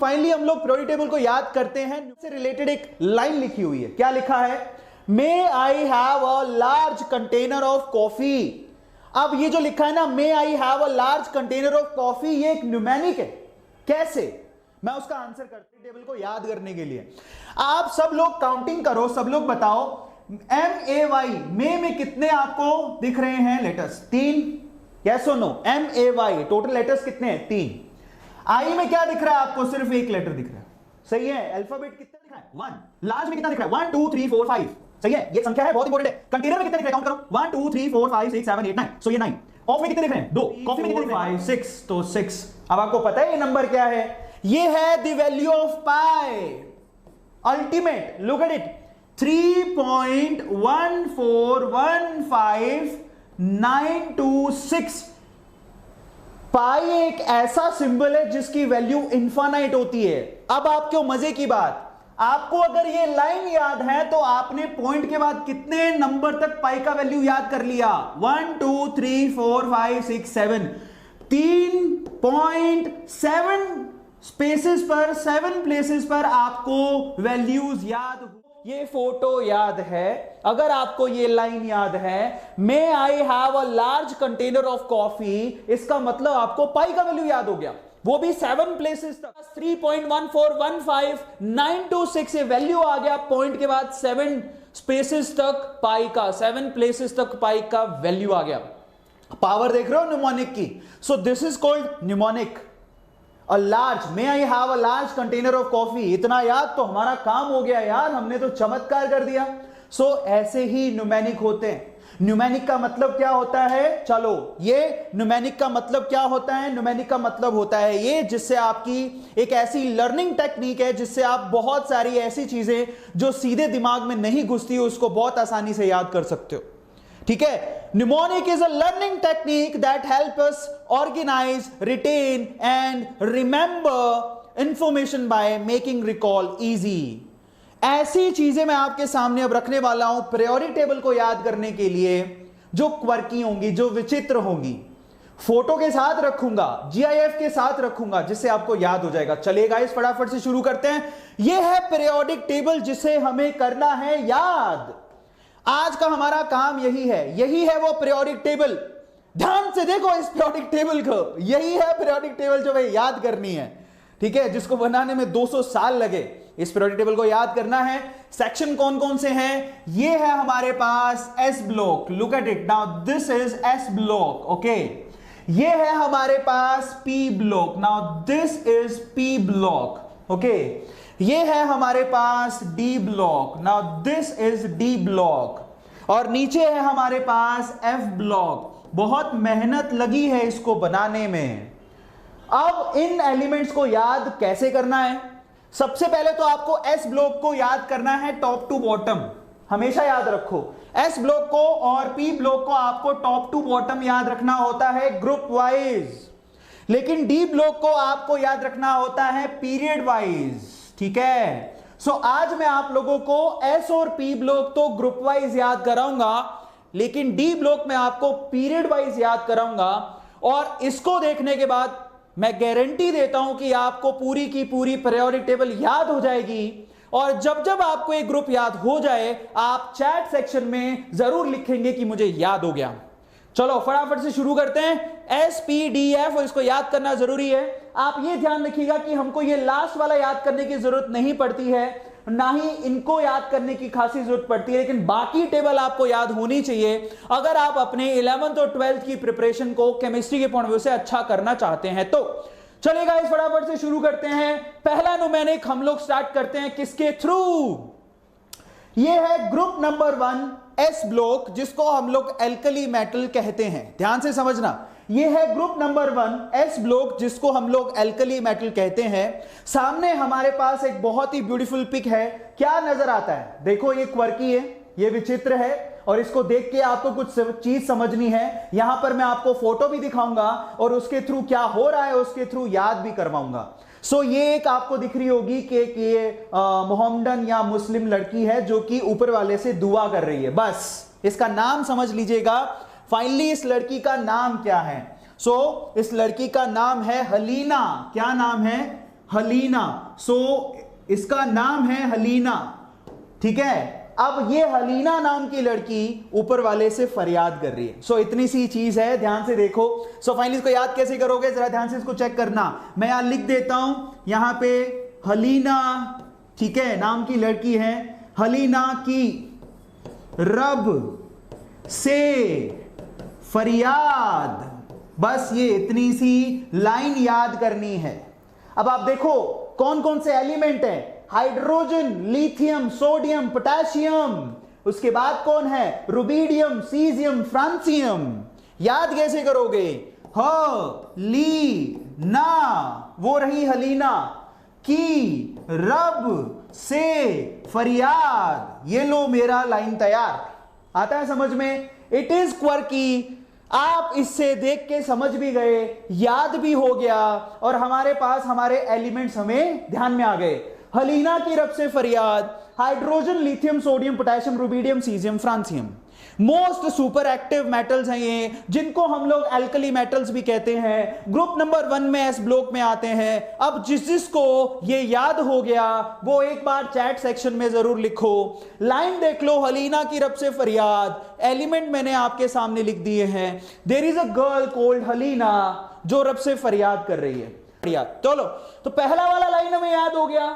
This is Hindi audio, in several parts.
फाइनली हम लोग पीरियोडिक टेबल को याद करते हैं। से रिलेटेड एक लाइन लिखी हुई है, क्या लिखा है? May I have a large container of coffee. अब ये जो लिखा है ना, may I have a large container of coffee, ये एक न्यूमेरिक है। कैसे? मैं उसका आंसर करते टेबल को याद करने के लिए आप सब लोग काउंटिंग करो, सब लोग बताओ MAY में कितने आपको दिख रहे हैं लेटर्स? 3। यस और नो? MAY टोटल लेटर्स कितने हैं? 3। आई में क्या दिख रहा है आपको? सिर्फ एक लेटर दिख रहा है। सही है। अल्फाबेट कितना दिख रहा है? 1। लार्ज में कितना दिख रहा है? 1 2 3 4 5। सही है, ये संख्या है, बहुत इंपॉर्टेंट है। कंटेनर में कितने दिख रहे हैं? काउंट करो। 1 2 3 4 5 6 7 8 9। सो ये 9। ऑफ में कितने दिख रहे हैं? 2। कॉफी में कितने दिख रहे हैं? 5 6। तो 6। अब आपको पता है ये नंबर क्या है? ये है the value of pi ultimate. Look at it, 3.1415926। पाई एक ऐसा सिंबल है जिसकी वैल्यू इनफाइनाइट होती है। अब आपको मजे की बात, आपको अगर ये लाइन याद है तो आपने पॉइंट के बाद कितने नंबर तक पाई का वैल्यू याद कर लिया? 1 2 3 4 5 6 7। 3.7 स्पेसेस पर, 7 प्लेसेस पर आपको वैल्यूज याद हो। ये फोटो याद है, अगर आपको ये लाइन याद है, may I have a large container of coffee, इसका मतलब आपको पाई का वैल्यू याद हो गया, वो भी 7 प्लेसेस तक। 3.1415926 ये वैल्यू आ गया, पॉइंट के बाद 7 स्पेसेस तक पाई का, 7 प्लेसेस तक पाई का वैल्यू आ गया। पावर देख रहे हो न्यूमोनिक की? So this is called mnemonic. A large, may I have a large container of coffee, इतना याद तो हमारा काम हो गया यार, हमने तो चमत्कार कर दिया। सो ऐसे ही न्यूमेरिक होते हैं। न्यूमेरिक का मतलब क्या होता है? चलो, ये न्यूमेरिक का मतलब क्या होता है? न्यूमेरिक का मतलब होता है ये जिससे आपकी एक ऐसी लर्निंग टेक्निक है जिससे आप बहुत सारी ऐसी चीजें जो सीधे दिमाग में नहीं घुसती उसको बहुत आसानी से याद कर सकते हो। ठीक है? Mnemonic is a learning technique that helps us organize, retain and remember information by making recall easy. ऐसी चीजें मैं आपके सामने अब रखने वाला हूं पीरियोडिक टेबल को याद करने के लिए जो क्वर्की होंगी, जो विचित्र होंगी। फोटो के साथ रखूंगा, GIF के साथ रखूंगा, जिससे आपको याद हो जाएगा। चलिए गाइस फटाफट से शुरू करते हैं। यह है पीरियोडिक टेबल जिसे हमें करना है याद। आज का हमारा काम यही है, यही है वो पीरियोडिक टेबल। ध्यान से देखो इस पीरियोडिक टेबल को, यही है पीरियोडिक टेबल जो हमें याद करनी है। ठीक है? जिसको बनाने में 200 साल लगे, इस पीरियोडिक टेबल को याद करना है। सेक्शन कौन कौन से हैं? ये है हमारे पास S block. Look at it now, this is S block. Okay, ये है हमारे पास P block. Now this is P block. Okay, ये है हमारे पास D block. Now this is D block. और नीचे है हमारे पास F ब्लॉक। बहुत मेहनत लगी है इसको बनाने में। अब इन एलिमेंट्स को याद कैसे करना है? सबसे पहले तो आपको S ब्लॉक को याद करना है टॉप टू बॉटम। हमेशा याद रखो, S ब्लॉक को और P ब्लॉक को आपको टॉप टू बॉटम याद रखना होता है ग्रुप वाइज, लेकिन D ब्लॉक को आपको याद रखना होता है पीरियड वाइज। ठीक है? सो आज मैं आप लोगों को S और P ब्लॉक तो ग्रुप वाइज याद कराऊंगा, लेकिन D ब्लॉक में आपको पीरियड वाइज याद कराऊंगा। और इसको देखने के बाद मैं गारंटी देता हूं कि आपको पूरी की पूरी पीरियोडिक टेबल याद हो जाएगी। और जब जब आपको एक ग्रुप याद हो जाए, आप चैट सेक्शन में जरूर लिखेंगे कि मुझे याद हो गया। चलो फटाफट से शुरू करते हैं। SPDF, और इसको याद करना जरूरी है। आप ये ध्यान रखिएगा कि हमको ये लास्ट वाला याद करने की जरूरत नहीं पड़ती है, ना ही इनको याद करने की खासी जरूरत पड़ती है, लेकिन बाकी टेबल आपको याद होनी चाहिए अगर आप अपने 11th और 12th की प्रिपरेशन को केमिस्ट्री के पॉइंट ऑफ व्यू से अच्छा करना चाहते हैं। तो चलेगा, इस फटाफट से शुरू करते हैं। पहला न्यूमेरिक हम लोग स्टार्ट करते हैं किसके थ्रू? ये है ग्रुप नंबर 1 S ब्लॉक, जिसको हम लोग एल्कली मेटल कहते हैं। ध्यान से समझना, ये है ग्रुप नंबर 1 S ब्लॉक, जिसको हम लोग एल्कली मेटल कहते हैं। सामने हमारे पास एक बहुत ही ब्यूटीफुल पिक है। क्या नजर आता है? देखो, ये क्वर्की है, ये विचित्र है, और इसको देख के आपको कुछ चीज समझनी है। यहां पर मैं आपको फोटो भी दिखाऊंगा और उसके थ्रू क्या हो रहा है उसके थ्रू याद भी करवाऊंगा। सो ये एक आपको दिख रही होगी कि ये मोहम्मदन या मुस्लिम लड़की है जो कि ऊपर वाले से दुआ कर रही है। बस इसका नाम समझ लीजिएगा। फाइनली इस लड़की का नाम क्या है? इस लड़की का नाम है हलीना। क्या नाम है? हलीना। सो इसका नाम है हलीना, ठीक है। अब ये हलीना नाम की लड़की ऊपर वाले से फरियाद कर रही है। सो इतनी सी चीज है, ध्यान से देखो। सो फाइनली इसको याद कैसे करोगे, जरा ध्यान से इसको चेक करना। मैं यहां लिख देता हूं, यहां पे हलीना, ठीक है, नाम की लड़की है। हलीना की रब से फरियाद, बस ये इतनी सी लाइन याद करनी है। अब आप देखो कौन कौन से एलिमेंट हैं, हाइड्रोजन, लिथियम, सोडियम, पोटेशियम, उसके बाद कौन है, रुबीडियम, सीजियम, फ्रांसियम। याद कैसे करोगे, हलीना, वो रही हलीना की रब से फरियाद। ये लो मेरा लाइन तैयार, आता है समझ में। इट इज क्वर्की, आप इससे देख के समझ भी गए, याद भी हो गया, और हमारे पास हमारे एलिमेंट्स हमें ध्यान में आ गए। हलीना की रब से फरियाद, hydrogen, lithium, sodium, potassium, rubidium, caesium, francium. Most super active metals हैं ये, जिनको हम लोग एल्कली मेटल्स भी कहते हैं। ग्रुप नंबर 1 में एस ब्लॉक में आते हैं। अब जिसको ये याद हो गया वो एक बार चैट सेक्शन में जरूर लिखो। लाइन देख लो, हलीना की रब से फरियाद, एलिमेंट मैंने आपके सामने लिख दिए हैं। There is a girl called Halina जो रब से फरियाद कर रही है। चलो, तो पहला वाला लाइन हमें याद हो गया,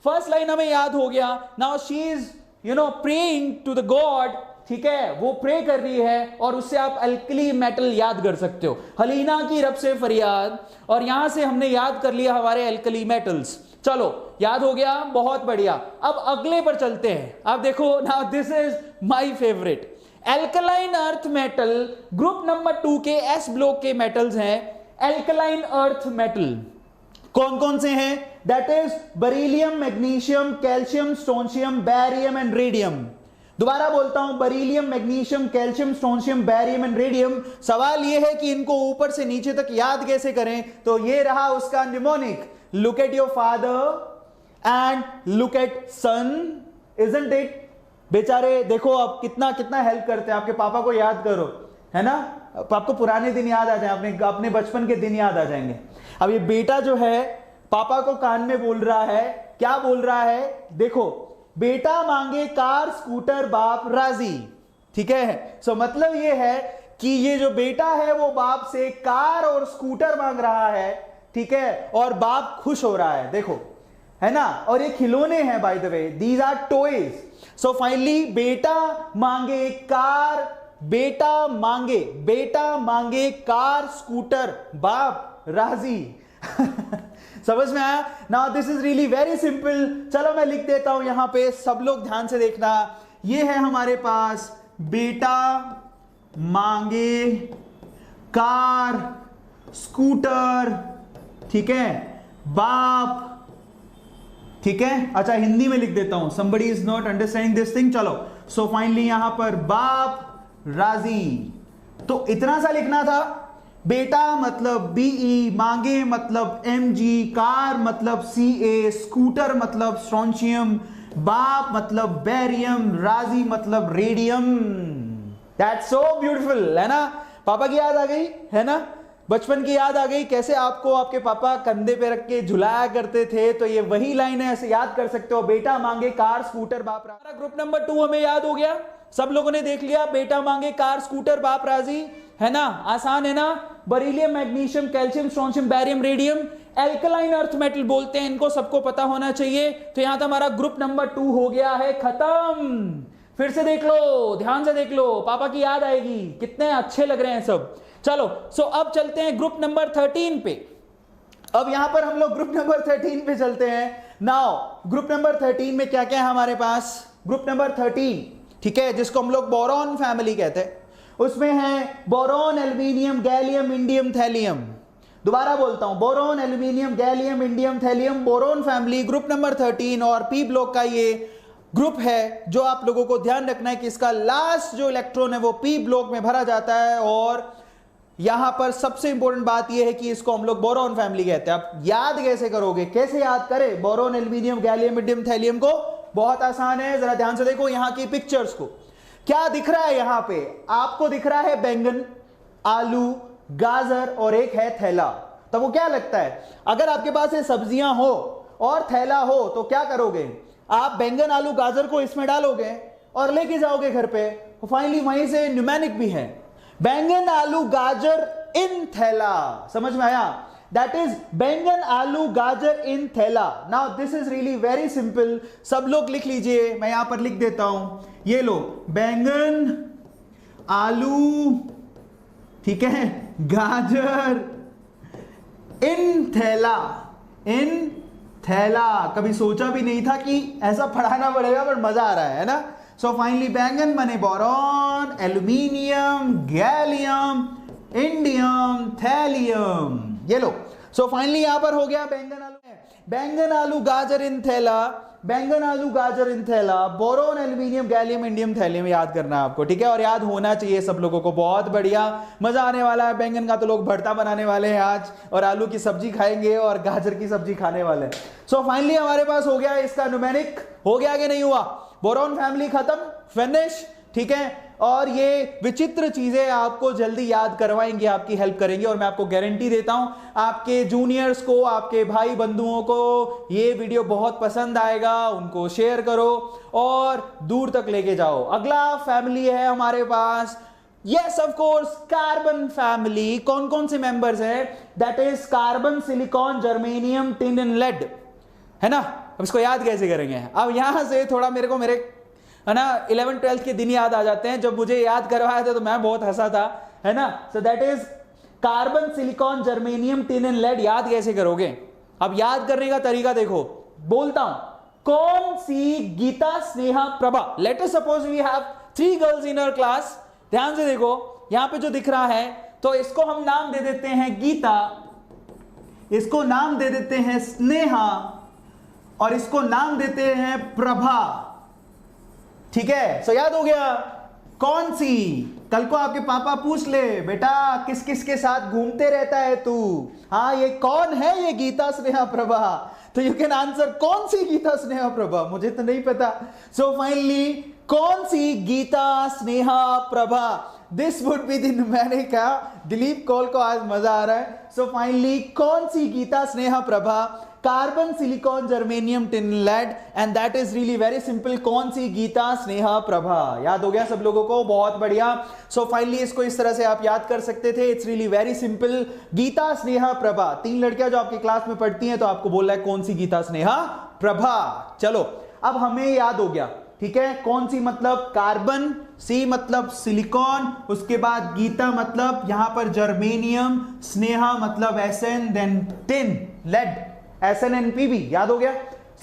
फर्स्ट लाइन हमें याद हो गया। Now she is praying to the god, ठीक है, वो प्रे कर रही है, और उससे आप अल्कली मेटल याद कर सकते हो। हलीना की रब से फरियाद, और यहां से हमने याद कर लिया हमारे अल्कली मेटल्स। चलो, याद हो गया, बहुत बढ़िया। अब अगले पर चलते हैं। आप देखो, now this is my favourite, alkaline earth metal. Group number 2 के एस ब्लॉक के मेटल्स हैं एल्कलाइन अर्थ मेटल। कौन कौन से हैं, that is beryllium, magnesium, calcium, strontium, barium and radium. दोबारा बोलता हूं, beryllium, magnesium, calcium, strontium, barium and radium. सवाल यह है कि इनको ऊपर से नीचे तक याद कैसे करें, तो ये रहा उसका mnemonic. Look at your father and look at son, isn't it. बेचारे देखो आप कितना कितना हेल्प करते हैं, आपके पापा को याद करो, है ना, आपको पुराने दिन याद आ जाए, अपने बचपन के दिन याद आ जाएंगे। अब ये बेटा जो है पापा को कान में बोल रहा है, क्या बोल रहा है, देखो, बेटा मांगे कार स्कूटर बाप राजी, ठीक है। सो मतलब ये है कि ये जो बेटा है वो बाप से कार और स्कूटर मांग रहा है, ठीक है, और बाप खुश हो रहा है, देखो, है ना। और ये खिलौने हैं, by the way, these are toys. So finally बेटा मांगे कार, बेटा मांगे कार स्कूटर बाप राजी। समझ में आया। Now this is really very simple. चलो मैं लिख देता हूं यहां पे, सब लोग ध्यान से देखना। ये है हमारे पास, बेटा मांगे कार स्कूटर, ठीक है, बाप, ठीक है। अच्छा, हिंदी में लिख देता हूं, somebody is not understanding this thing। चलो, सो फाइनली यहां पर बाप राजी, तो इतना सा लिखना था। बेटा मतलब बीई, मांगे मतलब एमजी, कार मतलब सीए, स्कूटर मतलब स्ट्रोंशियम, बाप मतलब बैरियम, राजी मतलब रेडियम। दैट्स सो ब्यूटीफुल, है ना। पापा की याद आ गई, है ना, बचपन की याद आ गई, कैसे आपको आपके पापा कंधे पे रख के झुलाया करते थे। तो ये वही लाइन है, ऐसे याद कर सकते हो, बेटा मांगे कार स्कूटर बाप राजी। ग्रुप नंबर 2 हमें याद हो गया, सब लोगों ने देख लिया, बेटा मांगे कार स्कूटर बाप राजी, है ना, आसान है ना। Beryllium, magnesium, calcium, strontium, barium, radium, alkaline earth metal बोलते हैं, इनको सबको पता होना चाहिए। तो यहां तो हमारा ग्रुप नंबर 2 हो गया है खत्म। फिर से देख लो, ध्यान से देख लो, पापा की याद आएगी, कितने अच्छे लग रहे हैं सब। चलो, सो अब चलते हैं ग्रुप नंबर 13 पे। अब यहां पर हम लोग ग्रुप नंबर 13 पे चलते हैं। नाउ ग्रुप नंबर 13 में क्या क्या है हमारे पास, ग्रुप नंबर 13, ठीक है, जिसको हम लोग बोरॉन फैमिली कहते हैं, उसमें है boron, aluminium, gallium, indium, thallium. दोबारा बोलता हूं, boron, aluminium, gallium, indium, thallium, boron family, group number 13। और पी ब्लॉक का ये ग्रुप है जो आप लोगों को ध्यान रखना है कि इसका लास्ट जो इलेक्ट्रॉन है वो पी ब्लॉक में भरा जाता है। और यहां पर सबसे इंपॉर्टेंट बात यह है कि इसको हम लोग बोरॉन फैमिली कहते हैं। आप याद कैसे करोगे, कैसे याद करें boron, aluminium, gallium, indium, thallium को? बहुत आसान है, जरा ध्यान से देखो यहां की पिक्चर्स को। क्या दिख रहा है यहां पे आपको? दिख रहा है बैंगन, आलू, गाजर और एक है थैला। तब वो क्या लगता है, अगर आपके पास ये सब्जियां हो और थैला हो तो क्या करोगे, आप बैंगन आलू गाजर को इसमें डालोगे और लेके जाओगे घर पे। फाइनली वहीं से न्यूमेरिक भी है, बैंगन आलू गाजर इन थैला, समझ में आया? दैट इज बैंगन आलू गाजर इन थैला। Now this is really very simple, सब लोग लिख लीजिए, मैं यहां पर लिख देता हूं, ये लो बैंगन आलू, ठीक है, गाजर इन थैला, इन थैला। कभी सोचा भी नहीं था कि ऐसा पढ़ाना पड़ेगा, पर मजा आ रहा है ना। सो फाइनली बैंगन बने boron, aluminium, gallium, indium, thallium, ये लो। सो फाइनली यहां पर हो गया बैंगन आलू गाजर इन थैला, बैंगन आलू गाजर इन थैला, boron, aluminium, gallium, indium, thallium, याद करना है आपको, ठीक है, और याद होना चाहिए सब लोगों को। बहुत बढ़िया, मजा आने वाला है। बैंगन का तो लोग भरता बनाने वाले हैं आज, और आलू की सब्जी खाएंगे और गाजर की सब्जी खाने वाले हैं। सो फाइनली हमारे पास हो गया इसका न्यूमेरिक, हो गया कि नहीं हुआ? बोरोन फैमिली खत्म, फिनिश, ठीक है। और ये विचित्र चीजें आपको जल्दी याद करवाएंगे, आपकी हेल्प करेंगे, और मैं आपको गारंटी देता हूं आपके जूनियर्स को, आपके भाई बंधुओं को ये वीडियो बहुत पसंद आएगा। उनको शेयर करो और दूर तक लेके जाओ। अगला फैमिली है हमारे पास, yes of course, carbon family. कौन कौन से मेंबर्स हैं? That is carbon, silicon, germanium, tin and lead, है ना। अब इसको याद कैसे करेंगे? अब यहां से थोड़ा मेरे को मेरे, है ना, 11th 12th के दिन याद आ जाते हैं, जब मुझे याद करवाया था तो मैं बहुत हंसा था, है ना। So that is carbon, silicon, germanium, tin and lead. याद कैसे करोगे? अब याद करने का तरीका देखो, बोलता हूं, कौन सी Geeta, Sneha, Prabha. Let us suppose we have 3 girls in our class. ध्यान से देखो, यहां पे जो दिख रहा है, तो इसको हम नाम दे देते हैं गीता, इसको नाम दे देते हैं स्नेहा, और इसको नाम देते हैं प्रभा, ठीक है। सो याद हो गया कौन सी। कल को आपके पापा पूछ ले, बेटा किस किस के साथ घूमते रहता है तू, हाँ ये कौन है ये गीता, स्नेहा, प्रभा, तो यू कैन आंसर कौन सी गीता, स्नेहा, प्रभा, मुझे तो नहीं पता। सो फाइनली कौन सी Geeta, Sneha, Prabha, this would be the numeric. Dilip Kaul को आज मजा आ रहा है। सो फाइनली कौन सी Geeta, Sneha, Prabha, carbon, silicon, germanium, tin, lead, and that is really very simple, कौन सी गीता, स्नेहा, प्रभा। याद हो गया सब लोगों को? बहुत बढ़िया। सो फाइनली इसको इस तरह से आप याद कर सकते थे, it's really very simple, Geeta, Sneha, Prabha. 3 लड़कियां जो आपकी क्लास में पढ़ती हैं, तो आपको बोल रहा है कौन सी गीता, स्नेहा, प्रभा। चलो अब हमें याद हो गया, ठीक है, कौन सी मतलब कार्बन, सी मतलब सिलिकॉन, उसके बाद गीता मतलब यहां पर जर्मेनियम, स्नेहा मतलब SN, then tin, lead, SNNPB। याद हो गया?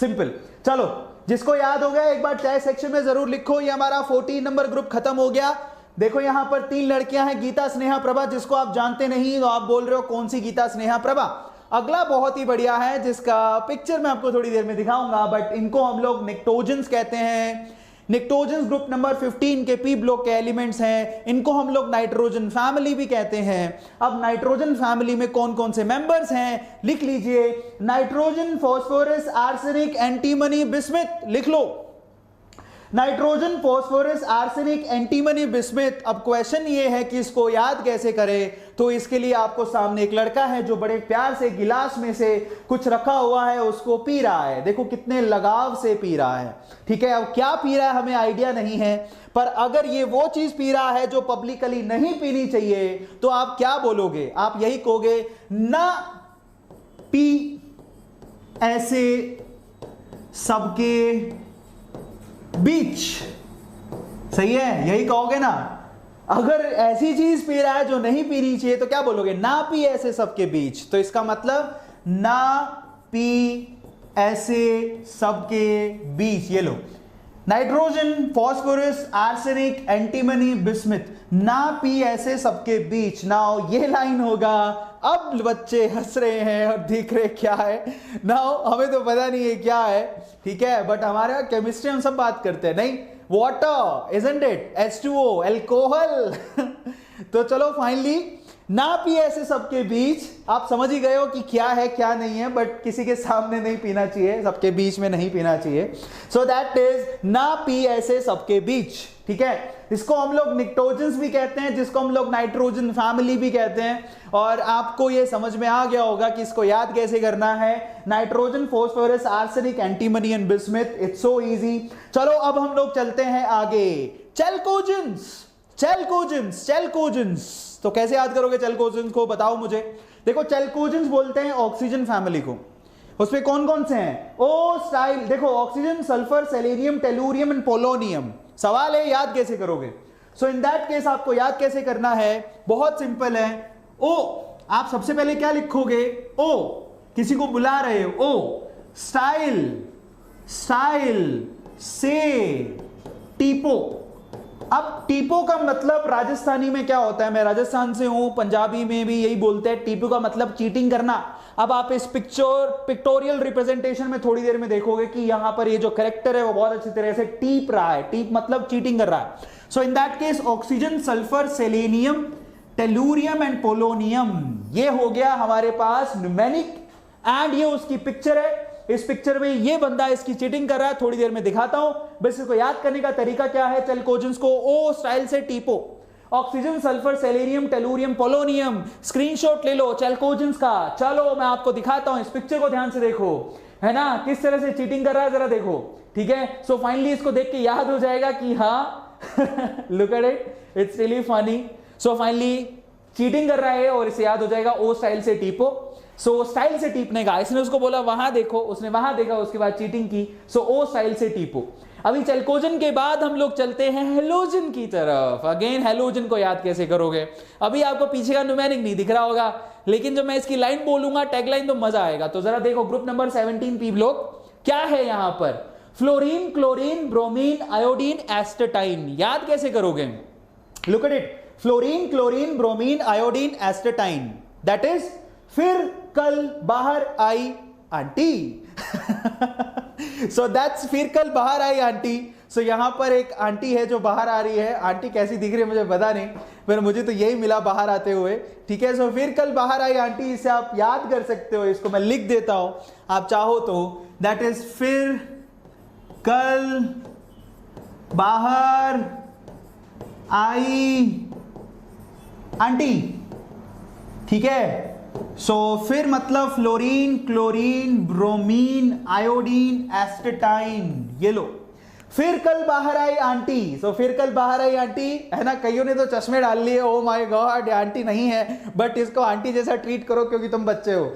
सिंपल। चलो जिसको याद हो गया एक बार चैट सेक्शन में जरूर लिखो। ये हमारा 14 नंबर ग्रुप खत्म हो गया। देखो यहां पर 3 लड़कियां हैं, गीता, स्नेहा, प्रभा, जिसको आप जानते नहीं तो आप बोल रहे हो कौन सी गीता, स्नेहा, प्रभा। अगला बहुत ही बढ़िया है, जिसका पिक्चर मैं आपको थोड़ी देर में दिखाऊंगा, बट इनको हम लोग निक्टोजेंस कहते हैं। निक्टोजेंस ग्रुप नंबर 15 के पी ब्लॉक के एलिमेंट्स हैं। इनको हम लोग नाइट्रोजन फैमिली भी कहते हैं। अब नाइट्रोजन फैमिली में कौन कौन से मेंबर्स हैं लिख लीजिए, nitrogen, phosphorus, arsenic, antimony, bismuth, लिख लो। Nitrogen, phosphorus, arsenic, antimony, bismuth. अब क्वेश्चन ये है कि इसको याद कैसे करें, तो इसके लिए आपको सामने एक लड़का है जो बड़े प्यार से गिलास में से कुछ रखा हुआ है, उसको पी रहा है। देखो कितने लगाव से पी रहा है, ठीक है। अब क्या पी रहा है हमें आइडिया नहीं है, पर अगर ये वो चीज पी रहा है जो पब्लिकली नहीं पीनी चाहिए, तो आप क्या बोलोगे? आप यही कहोगे, ना पी ऐसे सबके बीच, सही है, यही कहोगे ना। अगर ऐसी चीज पी रहा है जो नहीं पीनी चाहिए तो क्या बोलोगे? ना पी ऐसे सबके बीच। तो इसका मतलब ना पी ऐसे सबके बीच। ये लो, nitrogen, phosphorus, arsenic, antimony, bismuth, ना पी ऐसे सबके बीच। नाउ ये लाइन होगा। अब बच्चे हंस रहे हैं और देख रहे क्या है। नाउ हमें तो पता नहीं है क्या है, ठीक है, बट हमारे केमिस्ट्री हम सब बात करते हैं, नहीं, water, isn't it, H2O, alcohol. तो चलो फाइनली ना पिए ऐसे सबके बीच, आप समझ ही गए हो कि क्या है क्या नहीं है, बट किसी के सामने नहीं पीना चाहिए, सबके बीच में नहीं पीना चाहिए। सो दैट इज ना पी ऐसे सबके बीच, ठीक है। इसको हम लोग निक्टोजेंस भी कहते हैं, जिसको हम लोग नाइट्रोजन फैमिली भी कहते हैं। और आपको ये समझ में आ गया होगा कि इसको याद कैसे करना है, nitrogen, phosphorus, arsenic, antimony and bismuth, it's so easy. चलो अब हम लोग चलते हैं आगे, चैल्कोजेंस, चैल्कोजेंस, चैल्कोजेंस। तो कैसे याद करोगे चैल्कोजेंस को, बताओ मुझे। देखो चैल्कोजेंस बोलते हैं ऑक्सीजन फैमिली को, उसमें कौन कौन से हैं, ओ स्टाइल, देखो oxygen, sulphur, selenium, tellurium and polonium. सवाल है याद कैसे करोगे। सो इन दैट केस आपको याद कैसे करना है, बहुत सिंपल है। ओ, आप सबसे पहले क्या लिखोगे, ओ, किसी को बुला रहे हो, ओ, स्टाइल, स्टाइल से टीपो। अब टीपो का मतलब राजस्थानी में क्या होता है, मैं राजस्थान से हूं, पंजाबी में भी यही बोलते हैं, टीपो का मतलब चीटिंग करना। अब आप इस पिक्टोरियल रिप्रेजेंटेशन में थोड़ी देर में देखोगे कि यहां पर ये जो कैरेक्टर है वो बहुत अच्छी तरह से टीप रहा है, टीप मतलब चीटिंग कर रहा है। So in that case oxygen, sulphur, selenium, tellurium and polonium, ये हो गया हमारे पास न्यूमेरिक। एंड ये उसकी पिक्चर है, इस पिक्चर में ये बंदा इसकी चीटिंग कर रहा है, थोड़ी देर में दिखाता हूं। बस इसको याद करने का तरीका क्या है, चैल्कोजेंस को ओ स्टाइल से टीपो, oxygen, sulphur, selenium, tellurium, polonium, screenshot ले लो चैल्कोजेंस का। चलो मैं आपको दिखाता हूं, इस पिक्चर को ध्यान से देखो, है ना, किस तरह से चीटिंग कर रहा है, जरा देखो, ठीक है। सो फाइनली इसको देख के याद हो जाएगा कि हाँ look at it, it's really funny. So finally cheating कर रहा है और इसे याद हो जाएगा ओ स्टाइल से टीपो। सो स्टाइल से टीपने का, इसने उसको बोला वहां देखो, उसने वहां देखा, उसके बाद चीटिंग की। सो ओ स्टाइल से टीपो। अभी चैल्कोजेन के बाद हम लोग चलते हैं हेलोजन की तरफ। अगेन हेलोजन को याद कैसे करोगे, अभी आपको पीछे का न्यूमेरिक नहीं दिख रहा होगा, लेकिन जब मैं इसकी लाइन बोलूंगा, टैग लाइन, तो मजा आएगा। तो जरा देखो ग्रुप नंबर 17 पी लोग, क्या है यहां पर, fluorine, chlorine, bromine, iodine, astatine. याद कैसे करोगे, look at it, fluorine, chlorine, bromine, iodine, astatine, that is फिर कल बाहर आई आंटी। सो दैट्स फिर कल बाहर आई आंटी। सो यहां पर एक आंटी है जो बाहर आ रही है, आंटी कैसी दिख रही है मुझे पता नहीं, पर मुझे तो यही मिला बाहर आते हुए, ठीक है। सो फिर कल बाहर आई आंटी, इसे आप याद कर सकते हो, इसको मैं लिख देता हूं आप चाहो तो, दैट इज फिर कल बाहर आई आंटी, ठीक है। सो फिर मतलब fluorine, chlorine, bromine, iodine, astatine, ये लो, फिर कल बाहर आई आंटी। सो फिर कल बाहर आई आंटी, है ना, कईयों ने तो चश्मे डाल लिए, ओ माय गॉड आंटी नहीं है, बट इसको आंटी जैसा ट्रीट करो क्योंकि तुम बच्चे हो।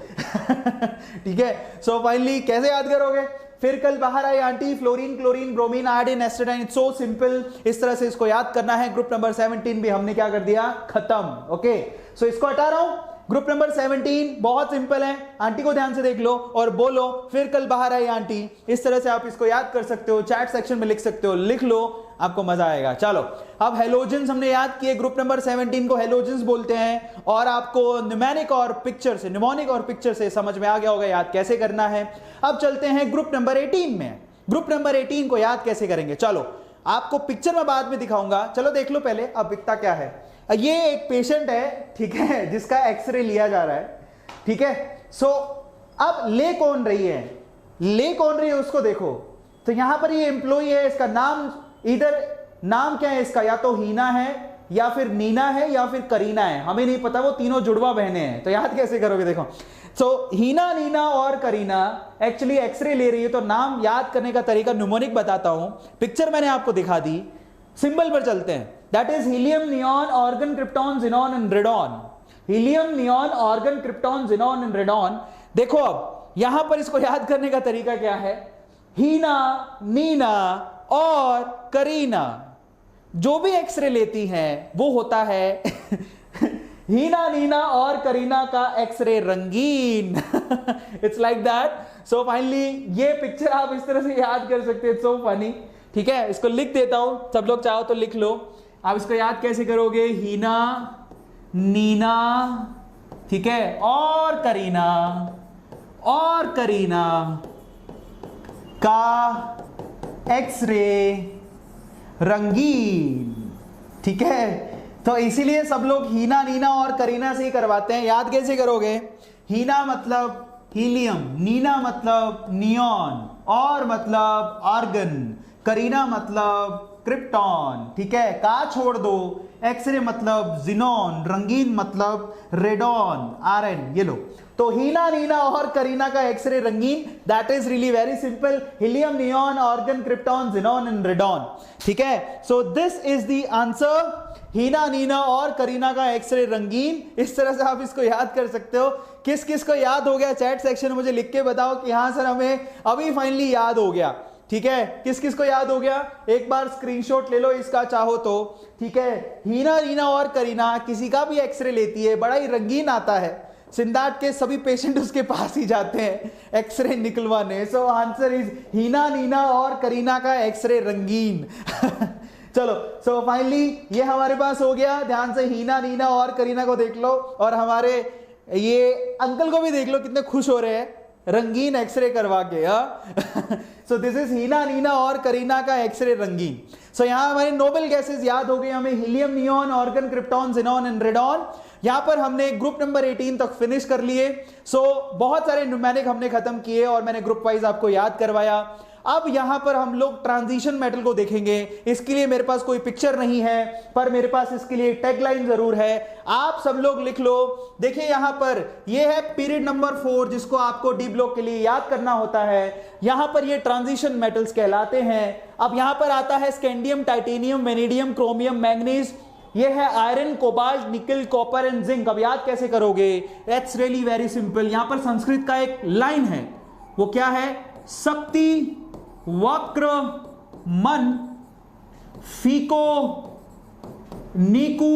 ठीक है। सो फाइनली कैसे याद करोगे, फिर कल बाहर आई aunty, fluorine, chlorine, bromine, iodine, astatine, it's so simple, इस तरह से इसको याद करना है। ग्रुप नंबर 17 भी हमने क्या कर दिया, खत्म। ओके, सो इसको हटा रहा हूं। ग्रुप नंबर 17 बहुत सिंपल है, आंटी को ध्यान से देख लो और बोलो फिर कल बाहर आई आंटी। इस तरह से आप इसको याद कर सकते हो, चैट सेक्शन में लिख सकते हो, लिख लो, आपको मजा आएगा। चलो अब हेलोजेंस हमने याद किए, ग्रुप नंबर 17 को हेलोजेंस बोलते हैं, और आपको न्यूमेरिक और पिक्चर से, न्यूमोनिक और पिक्चर से समझ में आ गया होगा याद कैसे करना है। अब चलते हैं ग्रुप नंबर 18 में। ग्रुप नंबर 18 को याद कैसे करेंगे, चलो आपको पिक्चर में बाद में दिखाऊंगा, चलो देख लो पहले अब दिखता क्या है। ये एक पेशेंट है, ठीक है, जिसका एक्सरे लिया जा रहा है, ठीक है। सो अब ले कौन रही है, ले कौन रही है उसको देखो। तो यहां पर ये एम्प्लॉय है, इसका नाम, इधर नाम क्या है इसका, या तो हीना है या फिर नीना है या फिर करीना है, हमें नहीं पता, वो तीनों जुड़वा बहनें हैं। तो याद कैसे करोगे, देखो सो हीना, नीना और करीना एक्चुअली एक्सरे ले रही है, तो नाम याद करने का तरीका न्यूमोनिक बताता हूं, पिक्चर मैंने आपको दिखा दी, सिंबल पर चलते हैं। That is helium, neon, organ, krypton, xenon and radon. Helium, neon, organ, krypton, xenon and radon. देखो अब यहां पर इसको याद करने का तरीका क्या है, हीना, नीना और करीना जो भी एक्सरे लेती हैं वो होता है हीना, नीना और करीना का एक्सरे रंगीन। It's like that. So finally ये पिक्चर आप इस तरह से याद कर सकते हैं, सो फनी, ठीक है। इसको लिख देता हूं, सब लोग चाहो तो लिख लो। आप इसको याद कैसे करोगे, हीना, नीना, ठीक है, और करीना का एक्सरे रंगीन, ठीक है। तो इसीलिए सब लोग हीना, नीना और करीना से ही करवाते हैं। याद कैसे करोगे? हीना मतलब हीलियम, नीना मतलब नियॉन, और मतलब आर्गन, करीना मतलब क्रिप्टॉन। ठीक है, का छोड़ दो, एक्सरे मतलब जिनॉन, रंगीन मतलब रेडॉन, आरएन। ये लो, तो हीना, नीना और करीना का एक्सरे रंगीन, that is really very simple, helium, neon, argon, krypton, xenon and radon. ठीक है, so this is the answer. Heena, Neena और करीना का एक्सरे रंगीन। इस तरह से आप इसको याद कर सकते हो। किस किस को याद हो गया चैट सेक्शन में मुझे लिख के बताओ कि हाँ सर हमें अभी फाइनली याद हो गया। ठीक है, किस किस को याद हो गया? एक बार स्क्रीनशॉट ले लो इसका चाहो तो। ठीक है, हीना, नीना और करीना किसी का भी एक्सरे लेती है, बड़ा ही रंगीन आता है। सिंदाट के सभी पेशेंट उसके पास ही जाते हैं एक्सरे निकलवाने। सो आंसर इज हीना, नीना और करीना का एक्सरे रंगीन। चलो, सो फाइनली ये हमारे पास हो गया। ध्यान से हीना, नीना और करीना को देख लो, और हमारे ये अंकल को भी देख लो, कितने खुश हो रहे हैं रंगीन एक्सरे करवा के। सो दिस इज हीना, नीना और करीना का एक्सरे रंगीन। सो यहां हमारे नोबेल गैसेस याद हो गए हमें, helium, neon, argon, krypton, xenon and radon. यहां पर हमने ग्रुप नंबर 18 तक फिनिश कर लिए। सो बहुत सारे न्यूमेरिक हमने खत्म किए और मैंने ग्रुप वाइज आपको याद करवाया। अब यहां पर हम लोग ट्रांजिशन मेटल को देखेंगे। इसके लिए मेरे पास कोई पिक्चर नहीं है, पर मेरे पास इसके लिए टैगलाइन जरूर है। आप सब लोग लिख लो। देखिए यहां पर ये है पीरियड नंबर 4, जिसको आपको डी ब्लॉक के लिए याद करना होता है। यहां पर ये ट्रांजिशन मेटल्स कहलाते हैं। अब यहां पर आता है scandium, titanium, vanadium, chromium, manganese. ये है आयरन, कोबाल्ट, निकल, कॉपर एंड जिंक। अब याद कैसे करोगे? It's really very simple. यहां पर संस्कृत का एक लाइन है, वो क्या है? शक्ति वक्र मन फीको नीकू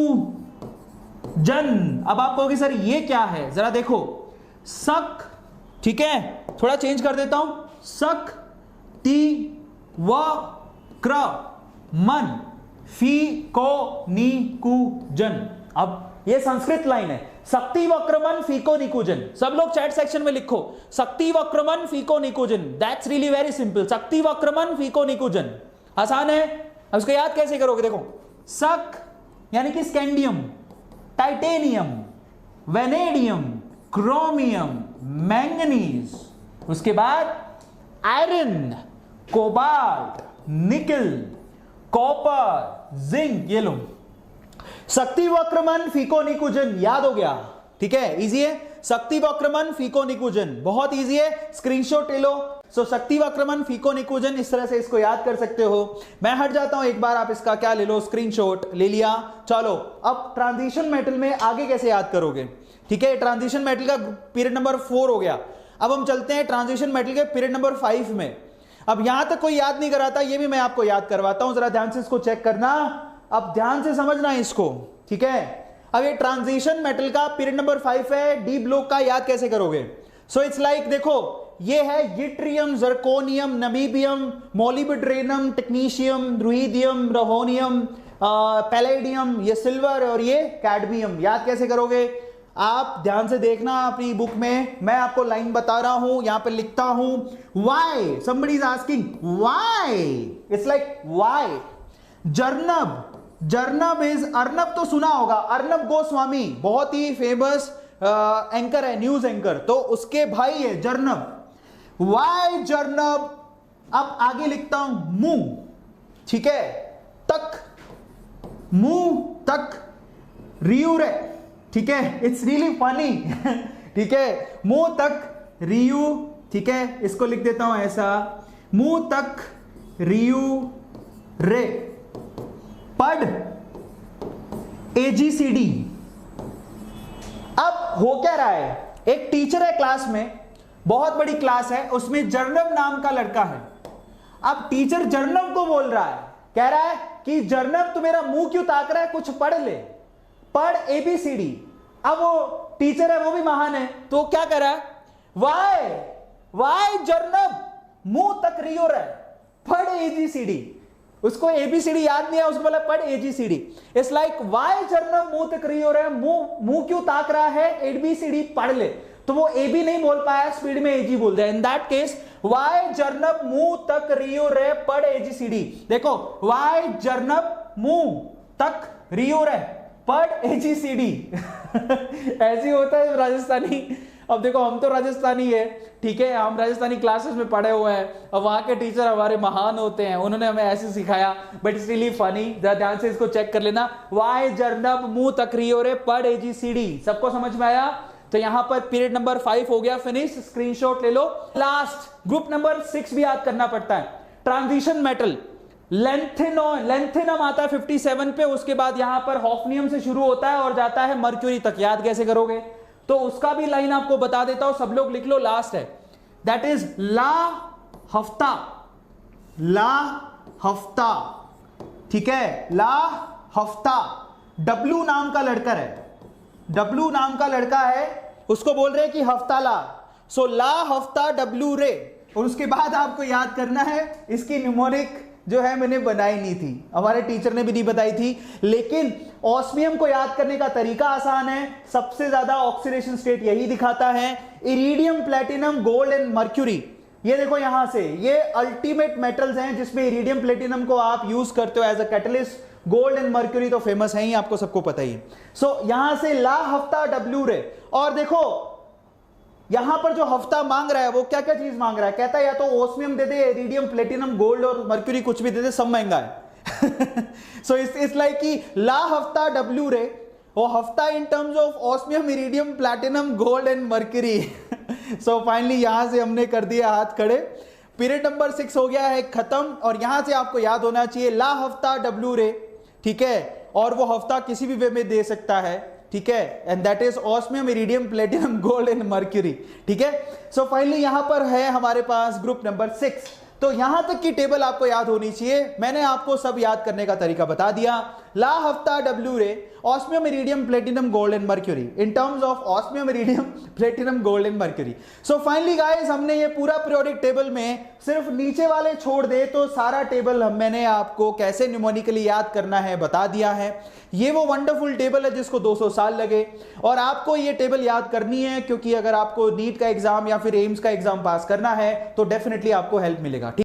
जन। अब आप कहोगे सर ये क्या है? जरा देखो, सक, ठीक है, थोड़ा चेंज कर देता हूं, सक ती वक्र मन फीको नीकू जन। अब ये संस्कृत लाइन है, शक्ति वक्रमन फीको निकुजन। सब लोग चैट सेक्शन में लिखो, शक्ति वक्रमन फीको निकुजन। दैट्स रियली वेरी सिंपल, शक्ति वक्रमन फीको निकुजन। आसान है। अब इसको याद कैसे करोगे? देखो, सक यानी कि scandium, titanium, vanadium, chromium, manganese, उसके बाद आयरन, कोबाल्ट, निकल, कॉपर, जिंक। ये लो, शक्ति वक्रमन फीको निकुजन। याद हो गया? ठीक है, इजी है। शक्ति वक्रमन फीको निकुजन बहुत इजी है, स्क्रीनशॉट ले लो। सो शक्ति वक्रमन फीको निकुजन, इस तरह से इसको याद कर सकते हो। मैं हट जाता हूं, एक बार आप इसका क्या ले लो, स्क्रीनशॉट ले लिया। चलो, अब ट्रांजिशन मेटल में आगे कैसे याद करोगे? ठीक है, ट्रांजिशन मेटल का पीरियड नंबर 4 हो गया। अब हम चलते हैं ट्रांजिशन मेटल के पीरियड नंबर 5 में। अब यहां तक कोई याद नहीं कराता, ये भी मैं आपको याद करवाता हूं, जरा ध्यान से इसको चेक करना। अब ध्यान से समझना इसको, ठीक है। अब ये ट्रांजिशन मेटल का पीरियड नंबर 5 है, डी ब्लॉक का याद कैसे करोगे? सो इट्स लाइक, देखो ये है yttrium, zirconium, niobium, molybdenum, technetium, ruthenium, rhodium, palladium, ये सिल्वर, और ये कैडमियम। याद कैसे करोगे? आप ध्यान से देखना अपनी बुक में, मैं आपको लाइन बता रहा हूं, यहां पे लिखता हूं, why, somebody is asking why, it's like why। जर्नब, जर्नब इज, अर्नब तो सुना होगा, अर्नब गोस्वामी बहुत ही फेमस एंकर है, न्यूज एंकर, तो उसके भाई है जर्नब। वाई जर्नब। अब आगे लिखता हूं मुंह, ठीक है, तक, मुंह तक रियूरे, ठीक है, इट्स रियली फनी। ठीक है, मुंह तक रियू, ठीक है, इसको लिख देता हूं ऐसा, मुंह तक रियू रे। पढ़ AGCD। अब हो क्या रहा है, एक टीचर है क्लास में, बहुत बड़ी क्लास है, उसमें जर्नब नाम का लड़का है। अब टीचर जर्नब को बोल रहा है, कह रहा है कि जर्नब तू मेरा मुंह क्यों ताक रहा है, कुछ पढ़ ले, पढ़ ABCD। अब वो टीचर है, वो भी महान है, तो क्या कर रहा है, वाई, वाई जर्नब मुंह तक रियो रहा है, पढ़ AGCD। उसको ABCD याद नहीं है, उसको बोला पढ़ AGCD। इट्स लाइक वाई जर्नब मुंह तक रियो रहा है, मुंह क्यों ताक रहा है, ABCD पढ़ ले। तो वो AB नहीं बोल पाया, स्पीड में AG बोल दिया। इन दैट केस वाई जर्नब मुंह तक रियो रे, पढ़ AGCD। देखो, वाई जर्नब मुंह तक रियो रे, पर AGCD ऐसे होता है राजस्थानी। अब देखो हम तो राजस्थानी है, ठीक है, हम राजस्थानी क्लासेस में पढ़े हुए हैं, अब वहां के टीचर हमारे महान होते हैं, उन्होंने हमें ऐसे सिखाया, बट इट्स रियली फनी। जरा ध्यान से इसको चेक कर लेना। वाई जर्नब मुंह तकरियो रे पढ़ AGCD, सबको समझ में आया? तो यहां पर पीरियड नंबर 5 हो गया फिनिश, स्क्रीनशॉट ले लो। लास्ट ग्रुप नंबर 6 भी याद करना पड़ता है, ट्रांजिशन मेटल। लेंथेनम आता है 57 पे, उसके बाद यहां पर हॉफनियम से शुरू होता है और जाता है मर्क्यूरी तक। याद कैसे करोगे? तो उसका भी लाइन आपको बता देता हूं, सब लोग लिख लो, लास्ट है, दैट इज ला हफ्ता। ला हफ्ता, ठीक है, ला हफ्ता। डब्लू नाम का लड़का है, डब्लू नाम का लड़का है, उसको बोल रहे हैं कि हफ्ता ला। सो ला हफ्ता डब्लू रे। और उसके बाद आपको याद करना है, इसकी न्यूमोनिक जो है मैंने बनाई नहीं थी, हमारे टीचर ने भी नहीं बताई थी, लेकिन ऑस्मियम को याद करने का तरीका आसान है। सबसे ज्यादा ऑक्सीडेशन स्टेट यही दिखाता है, iridium, platinum, gold and mercury. ये देखो यहां से, ये अल्टीमेट मेटल्स हैं जिसमें इरिडियम प्लेटिनम को आप यूज करते हो as a catalyst. Gold and mercury तो फेमस है ही, आपको सबको पता ही है। सो यहां से ला हफ्ता डब्ल्यू रे। और देखो यहां पर जो हफ्ता मांग रहा है वो क्या क्या चीज मांग रहा है, कहता है या तो ओस्मियम दे दे, इरिडियम, प्लेटिनम, गोल्ड और मर्क्यूरी, कुछ भी दे दे, सब महंगा है। सो इट्स लाइक कि ला हफ्ता डब्ल्यू रे, वो हफ्ता in terms of osmium, iridium, platinum, gold and mercury. So finally यहां से हमने कर दिया हाथ खड़े, पीरियड नंबर 6 हो गया है खत्म। और यहां से आपको याद होना चाहिए ला हफ्ता डब्ल्यू रे, ठीक है, और वो हफ्ता किसी भी वे में दे सकता है, ठीक है, and that is osmium, iridium, platinum, gold and mercury, ठीक है। सो फाइनली यहां पर है हमारे पास ग्रुप नंबर 6। तो यहां तक की टेबल आपको याद होनी चाहिए, मैंने आपको सब याद करने का तरीका बता दिया। ला हफ्ता डब्ल्यू रे, osmium, iridium, platinum, gold and mercury, in terms of osmium, iridium, platinum, gold and mercury. So finally guys, हमने ये पूरा पीरियोडिक टेबल में सिर्फ नीचे वाले छोड़ दे तो सारा टेबल मैंने आपको कैसे न्यूमेरिकली याद करना है बता दिया है। ये वो वंडरफुल टेबल है जिसको 200 साल लगे, और आपको ये टेबल याद करनी है, क्योंकि अगर आपको नीट का एग्जाम या फिर एम्स का एग्जाम पास करना है तो डेफिनेटली आपको हेल्प मिलेगा,